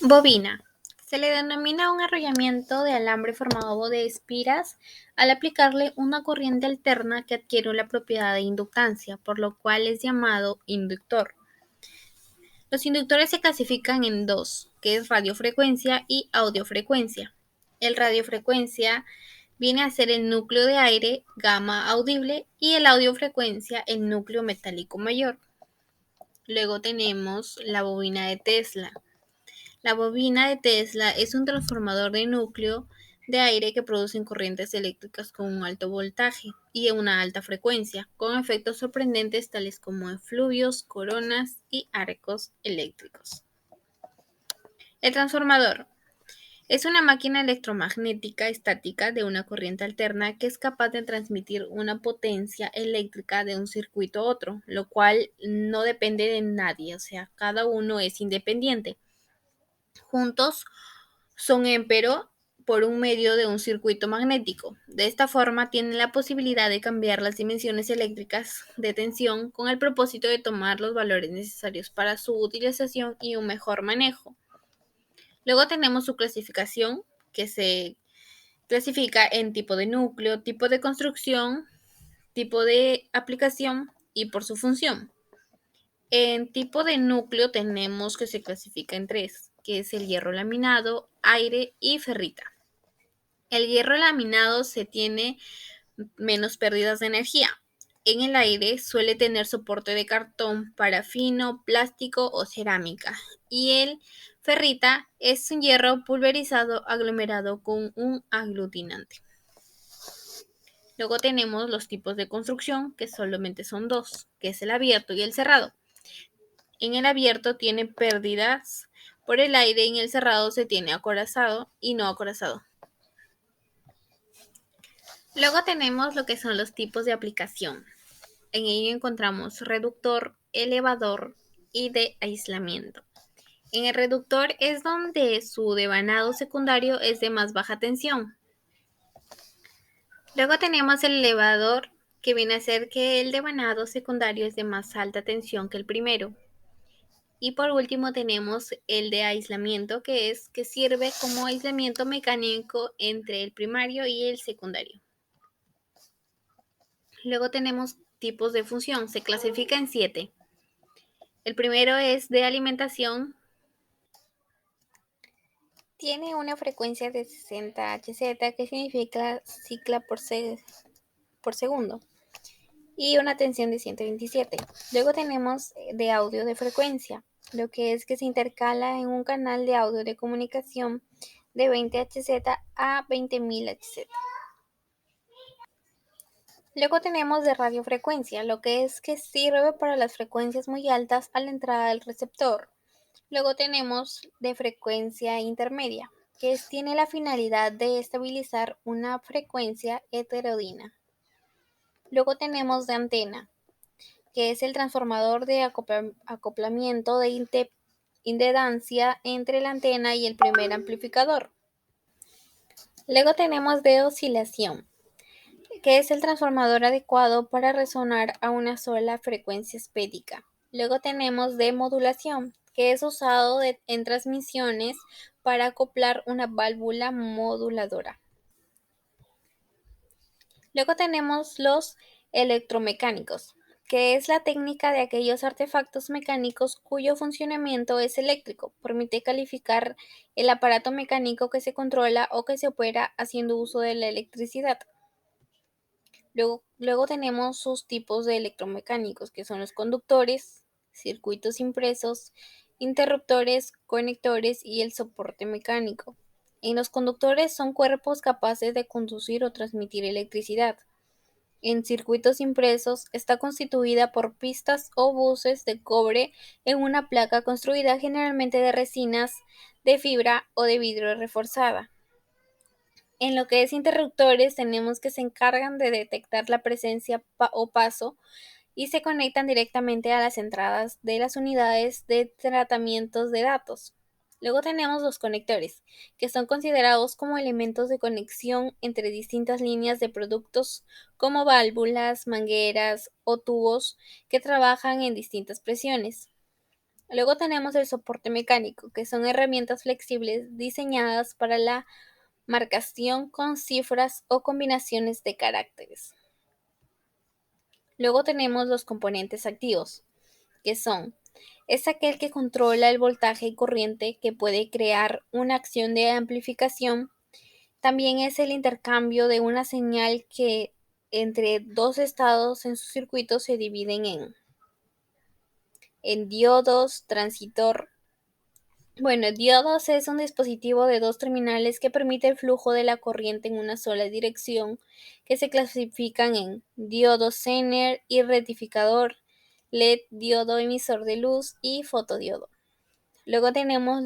Bobina. Se le denomina un arrollamiento de alambre formado de espiras al aplicarle una corriente alterna que adquiere la propiedad de inductancia, por lo cual es llamado inductor. Los inductores se clasifican en dos, que es radiofrecuencia y audiofrecuencia. El radiofrecuencia viene a ser el núcleo de aire gamma audible y el audiofrecuencia el núcleo metálico mayor. Luego tenemos la bobina de Tesla. La bobina de Tesla es un transformador de núcleo de aire que produce corrientes eléctricas con un alto voltaje y una alta frecuencia, con efectos sorprendentes tales como efluvios, coronas y arcos eléctricos. El transformador es una máquina electromagnética estática de una corriente alterna que es capaz de transmitir una potencia eléctrica de un circuito a otro, lo cual no depende de nadie, o sea, cada uno es independiente. Juntos son empero por un medio de un circuito magnético. De esta forma tienen la posibilidad de cambiar las dimensiones eléctricas de tensión con el propósito de tomar los valores necesarios para su utilización y un mejor manejo. Luego tenemos su clasificación, que se clasifica en tipo de núcleo, tipo de construcción, tipo de aplicación y por su función. En tipo de núcleo tenemos que se clasifica en tres, que es el hierro laminado, aire y ferrita. El hierro laminado se tiene menos pérdidas de energía. En el aire suele tener soporte de cartón, parafino, plástico o cerámica. Y el ferrita es un hierro pulverizado aglomerado con un aglutinante. Luego tenemos los tipos de construcción, que solamente son dos, que es el abierto y el cerrado. En el abierto tiene pérdidas por el aire, en el cerrado se tiene acorazado y no acorazado. Luego tenemos lo que son los tipos de aplicación. En ello encontramos reductor, elevador y de aislamiento. En el reductor es donde su devanado secundario es de más baja tensión. Luego tenemos el elevador, que viene a ser que el devanado secundario es de más alta tensión que el primero. Y por último tenemos el de aislamiento, que sirve como aislamiento mecánico entre el primario y el secundario. Luego tenemos tipos de función, se clasifica en 7. El primero es de alimentación. Tiene una frecuencia de 60 Hz, que significa cicla por segundo, y una tensión de 127. Luego tenemos de audio de frecuencia, lo que es que se intercala en un canal de audio de comunicación de 20 Hz a 20.000 Hz. Luego tenemos de radiofrecuencia, lo que es que sirve para las frecuencias muy altas a la entrada del receptor. Luego tenemos de frecuencia intermedia, tiene la finalidad de estabilizar una frecuencia heterodigna. Luego tenemos de antena, que es el transformador de acoplamiento de impedancia entre la antena y el primer amplificador. Luego tenemos de oscilación, que es el transformador adecuado para resonar a una sola frecuencia específica. Luego tenemos de modulación, que es usado en transmisiones para acoplar una válvula moduladora. Luego tenemos los electromecánicos, que es la técnica de aquellos artefactos mecánicos cuyo funcionamiento es eléctrico. Permite calificar el aparato mecánico que se controla o que se opera haciendo uso de la electricidad. Luego tenemos sus tipos de electromecánicos, que son los conductores, circuitos impresos, interruptores, conectores y el soporte mecánico. En los conductores son cuerpos capaces de conducir o transmitir electricidad. En circuitos impresos está constituida por pistas o buses de cobre en una placa construida generalmente de resinas, de fibra o de vidrio reforzada. En lo que es interruptores tenemos que se encargan de detectar la presencia o paso y se conectan directamente a las entradas de las unidades de tratamientos de datos. Luego tenemos los conectores, que son considerados como elementos de conexión entre distintas líneas de productos como válvulas, mangueras o tubos que trabajan en distintas presiones. Luego tenemos el soporte mecánico, que son herramientas flexibles diseñadas para la marcación con cifras o combinaciones de caracteres. Luego tenemos los componentes activos, que es aquel que controla el voltaje y corriente, que puede crear una acción de amplificación. También es el intercambio de una señal que entre dos estados en su circuito se dividen en diodos, transistor. Bueno, diodos es un dispositivo de dos terminales que permite el flujo de la corriente en una sola dirección, que se clasifican en diodo Zener y rectificador, LED, diodo emisor de luz y fotodiodo. Luego tenemos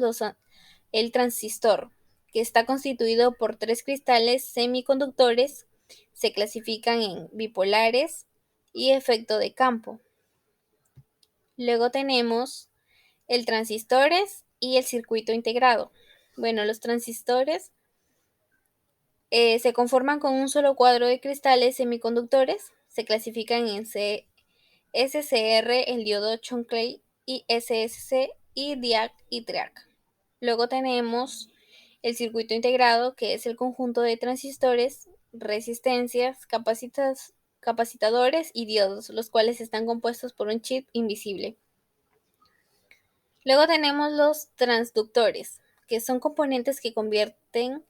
el transistor, que está constituido por tres cristales semiconductores, se clasifican en bipolares y efecto de campo. Luego tenemos el transistores y el circuito integrado. Bueno, los transistores se conforman con un solo cuadro de cristales semiconductores, se clasifican en SCR, el diodo Chong-Clay, y SSC, y DIAC y TRIAC. Luego tenemos el circuito integrado, que es el conjunto de transistores, resistencias, capacitadores y diodos, los cuales están compuestos por un chip invisible. Luego tenemos los transductores, que son componentes que convierten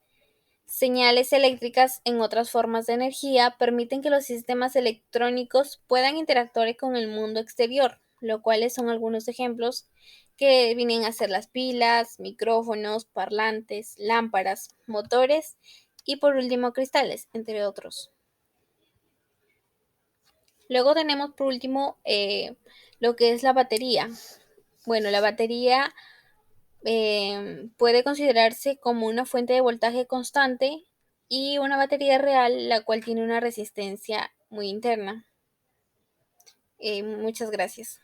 señales eléctricas en otras formas de energía, permiten que los sistemas electrónicos puedan interactuar con el mundo exterior, lo cuales son algunos ejemplos que vienen a ser las pilas, micrófonos, parlantes, lámparas, motores y por último cristales, entre otros. Luego tenemos por último lo que es la batería. Bueno, la batería puede considerarse como una fuente de voltaje constante y una batería real, la cual tiene una resistencia muy interna. Muchas gracias.